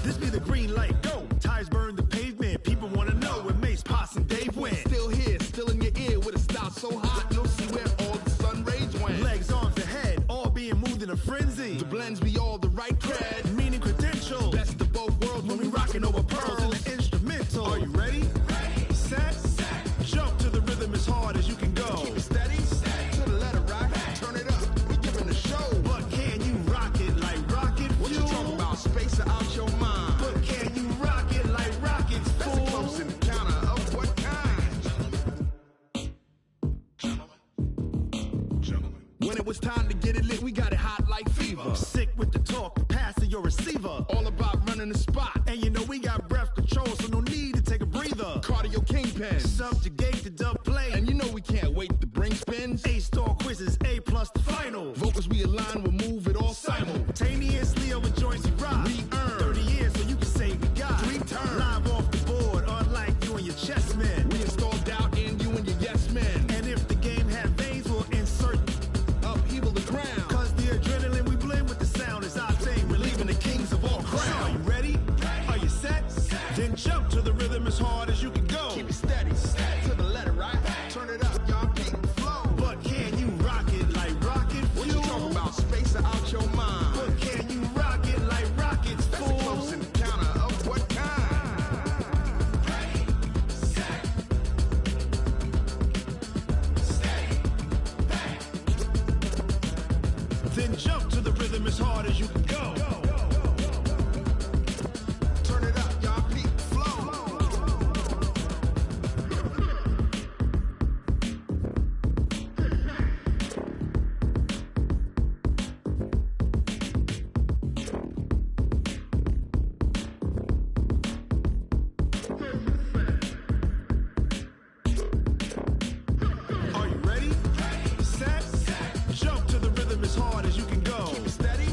This be the green light, go. Tires burn the pavement, people wanna know where Mace, Poss, and Dave went. Still here, still in your ear with a style so hot, you'll see where all the sun rays went. Legs, arms, and head, all being moved in a frenzy. The blends be all the right cred, meaning credential. Best of both worlds when we rockin' over pearls in the instrumental. Are you ready? Set, jump to the rhythm as hard as you can go. Keep it steady, to the letter rock, turn it up, we giving a show. But can you rock it like rocket fuel? What you talking about, space out your mind? But can you rock it like rockets, fool? That's a close encounter of what kind? Gentlemen. When it was time to get it lit, we got it hot like fever. Sick with the talk, passing your receiver. All about running the spot. And you know we got breath control, so no need to take a breather. Cardio kingpin, subjugate the dub play. And you know we can't wait to bring spins. A-star quizzes, A+ the final. Vocals we align, we'll move it all simultaneously over joints we rock. We earn 30 years, so you can say we got 3 turns. Live off the board, unlike you and your chess men. We install doubt in you and your yes men. And if the game had veins, we'll insert upheaval the ground. Cause the adrenaline we blend with the sound is our thing, relieving the kings of all crowns. So are you ready? Are you set? Then jump to the rhythm as hard as you can go. Keep it steady, to the letter right. Turn it up, y'all peak flow. But can you rock it like rocket fuel? What you talking about, space out your mind? But can you rock it like rockets, fool? That's a close encounter of what kind? Then jump to the rhythm as hard as you can go. Turn it up, y'all peak flow. Are you ready? Set, jump to the rhythm as hard as you can go. Keep it steady,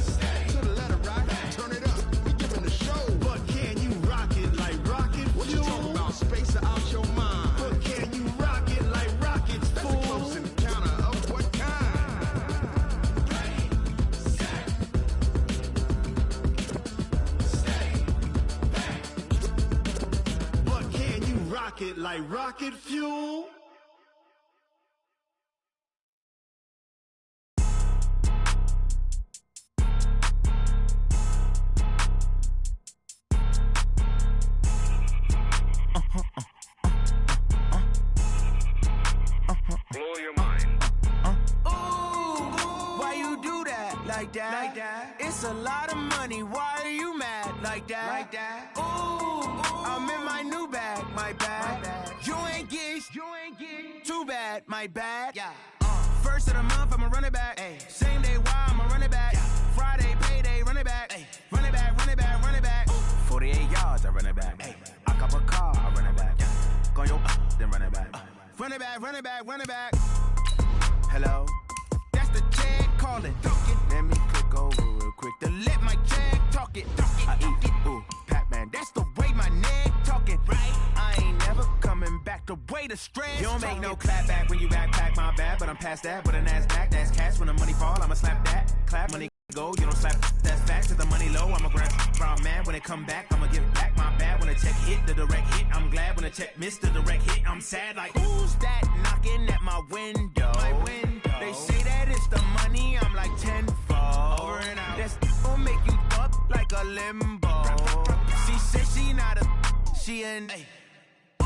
to the letter right. Turn it up, we giving a show. But can you rock it like rocket fuel? What you talking about, space out your mind? But can you rock it like rockets, fool? That's a close encounter of what kind? But can you rock it like rocket fuel? Blow your mind. Why you do that like that? It's a lot of money. Why are you mad like that. Ooh, I'm in my new bag, my bad. You ain't get too bad, my bad. Yeah. First of the month, I'ma run it back. Ay. Same day, why I'ma run it back. Friday, payday, run it back. Ay. Run it back, run it back, run it back. 48 yards, I run it back. Ay. I cop a car, I run it back. Go yo, then run it back. Run it back, run it back, run it back. Hello, that's the check calling. Let me click over real quick to let my check talk it. I eat it, ooh, Pac-Man, that's the way my neck talking. Right, I ain't never coming back the way the stress. You don't make no clap back when you backpack, my bad, but I'm past that. With a NASDAQ, that's cash. When the money fall, I'ma slap that. Clap, money go, you don't slap, that's facts. Cause the money low, I'ma grab brown man. When it come back, I'ma give back my bad. When the check hit, the direct hit, I'm glad. When the check missed the direct hit, I'm sad. Like, who's that knocking at my window? My window. They say that it's the money, I'm like tenfold. Over and out. That's gon' make you up like a limbo. She said she not a, she an. Ooh,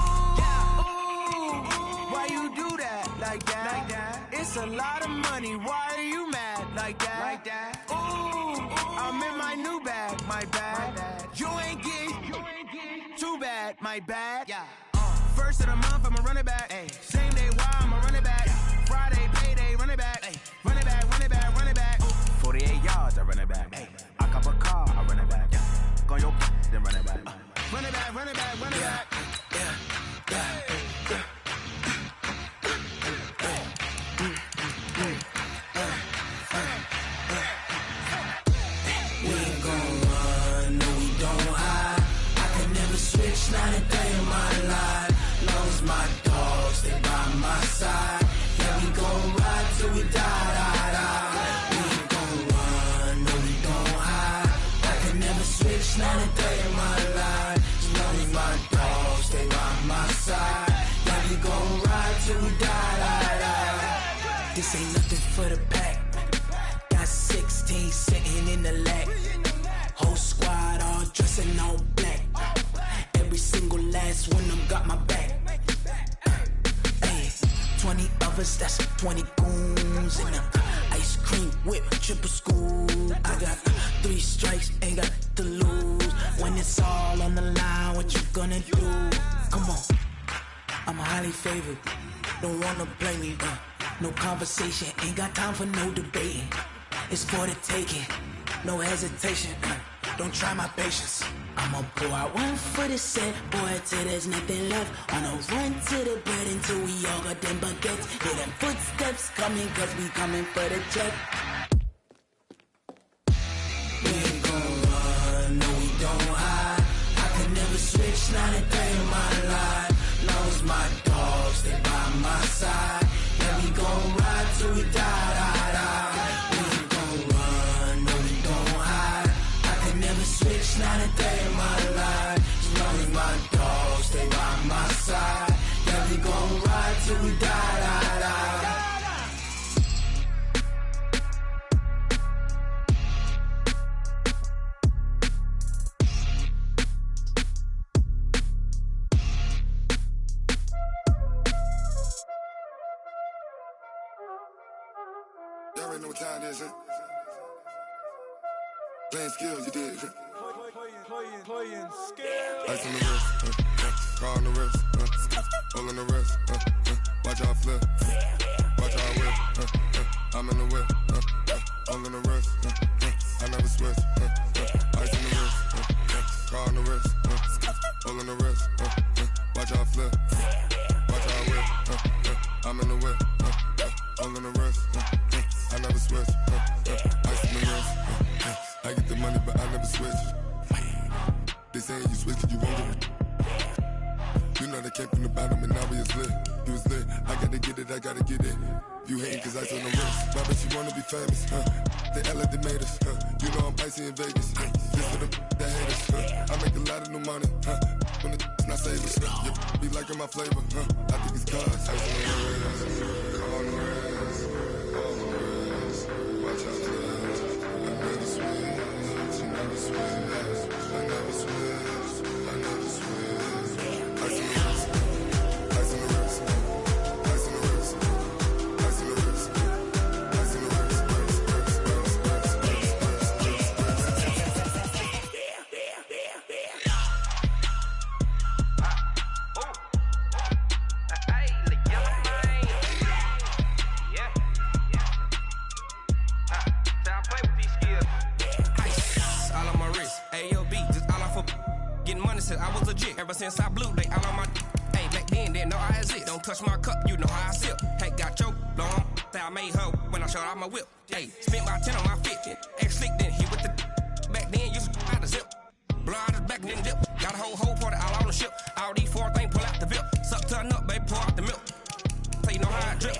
why you do that like that? Like that? It's a lot of money. Why are you mad like that? Like that? Ooh, I'm in my new bag, my bad. You ain't get too bad, my bad. Yeah. First of the month, I'ma run it back. Ay. Same day, why I'ma run it back. Friday, payday, run it back. Ay. Run it back, run it back, run it back. 48 yards, I run it back. Ay. I cop a car, I run it back. Go yo, then run it back. Run it back, run it back, run it back. We ain't gon' run, no we don't hide. I can never switch, not a day in my life. Long as my dogs, they by my side. Yeah, we gon' ride till we die. We ain't gon' run, no we don't hide. I can never switch, not a day in my life. As long as my dogs, they by my side. Yeah, we gon' ride till we die. This ain't nothing for the pack. Got 16 sitting in the lag. Whole squad all dressing all black. Every single last one of them got my back. Hey, 20 of us, that's 20 goons. And ice cream whip, triple school. I got 3 strikes, ain't got to lose. When it's all on the line, what you gonna do? Come on, I'm highly favored. Don't wanna blame me, no conversation, ain't got time for no debating. It's for the taking, no hesitation. Don't try my patience. I'ma pull out one for the set, boy, till there's nothing left. On a run to the bread until we all got them baguettes. Hear them footsteps coming, cause we coming for the check. We ain't gon' run, no we don't hide. I can never switch, not a day in my life. Long as my dogs, they by my side. Yeah, we gon' ride till we die. We ain't gon' run, no we don't hide. I can never switch, not a day in my life. As long as my dogs, they by my side. Yeah, we gon' ride till we die. Y'all already know what time it is, huh? Playing skills, you did. Playing skills. Ice on the wrist, car on the wrist, hole in the wrist, watch how I flip, watch how I whip, I'm in the whip, hole in the wrist, I never switch, ice on the wrist, car on the wrist, hole in the wrist, watch how I flip, watch how I whip, I'm in the whip, hole in the wrist, I never switch, ice on the wrist, I get the money but I never switch. They say you switch it, you won't get it. You know they came from the bottom and now we is lit. You was lit, I gotta get it, I gotta get it. You hating cause ice on the wrist. Why bet you wanna be famous, They act like they made us, You know I'm icy in Vegas, This for the that hate us, I make a lot of new money, When it's not savers, Be liking my flavor, I think it's cause ice on the wrist, on the wrist, on the wrist. Watch out for that, I never switch, I never switch. I never switch, I never switch. Ice in the wrist, ice in the wrist, ice in the wrist, ice in the wrist, ice in the wrist, money since I was legit. Ever since I blew, they all on my. Hey, back then, didn't know I exist. Don't touch my cup, you know how I sip. Hey, got choked, long. That I made her when I showed out my whip. Hey, spent about 10 on my fit. Ex-slick, then hit with the. Back then, used to out the zip. Blow out his back, then dip. Got a whole party all on the ship. All these 4 things, pull out the VIP. Suck, turn up, baby, pour out the milk. So you know how I drip.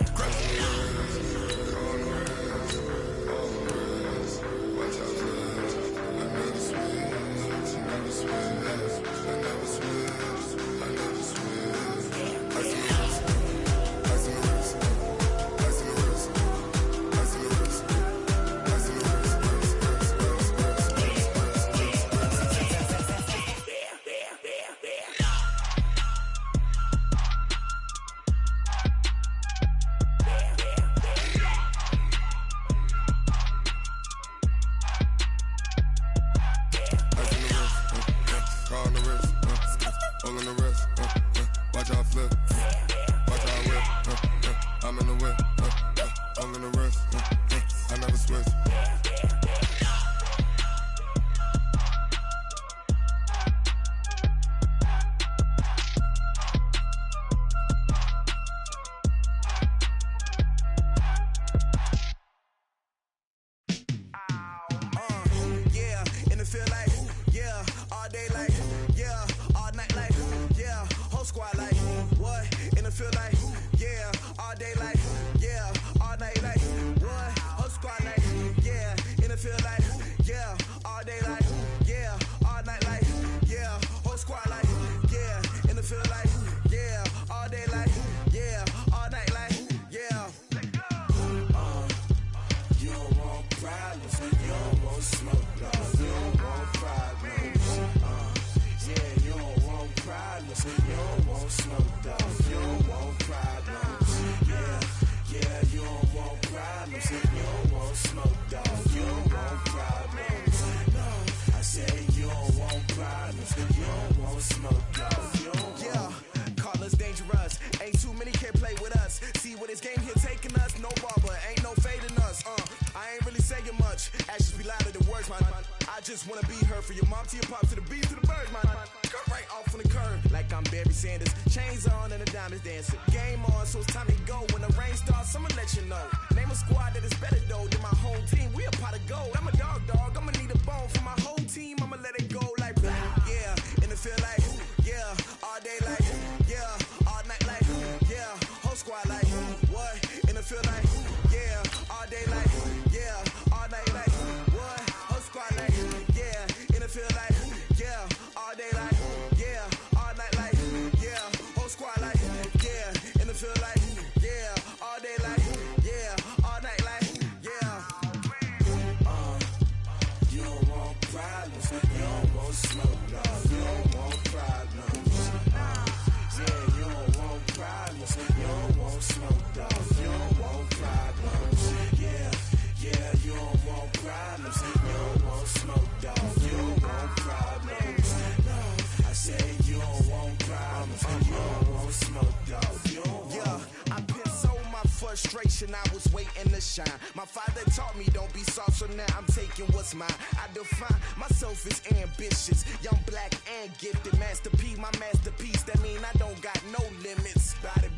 I was waiting to shine. My father taught me don't be soft, so now I'm taking what's mine. I define myself as ambitious, young, black, and gifted. Master P, my masterpiece. That mean I don't got no limits. Bout it,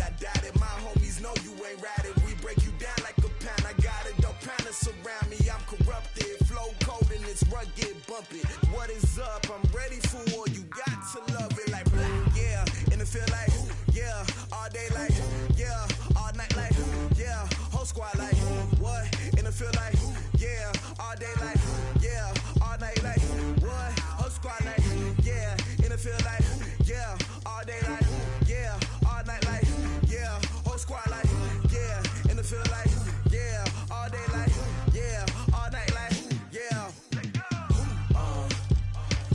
I doubt it. My homies know you ain't ratted. We break you down like a pound. I got it, don't pound it surround me. I'm corrupted, flow cold and it's rugged, bump it. What is up? I'm ready for war. You got to love it like yeah, and it feel like yeah, all day like yeah, all night like yeah, whole squad like what? And it feel like yeah, all day like yeah, all night like what? Whole squad like yeah, and it feel like yeah, all day like yeah, all night like yeah, whole squad like yeah, and it feel like yeah, all day like yeah, all night like yeah.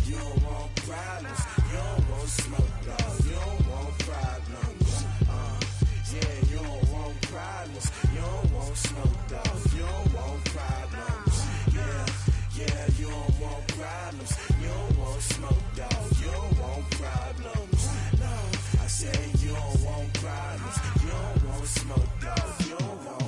You don't want problems, you don't want smoke, dog. You don't want problems. Yeah, you don't want problems, you don't want smoke, dog. You don't want problems. Yeah, you don't want problems, you don't want smoke, dog. You don't want problems. No, I say you don't want problems, you don't want smoke, dog. You don't want.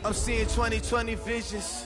I'm seeing 20/20 visions.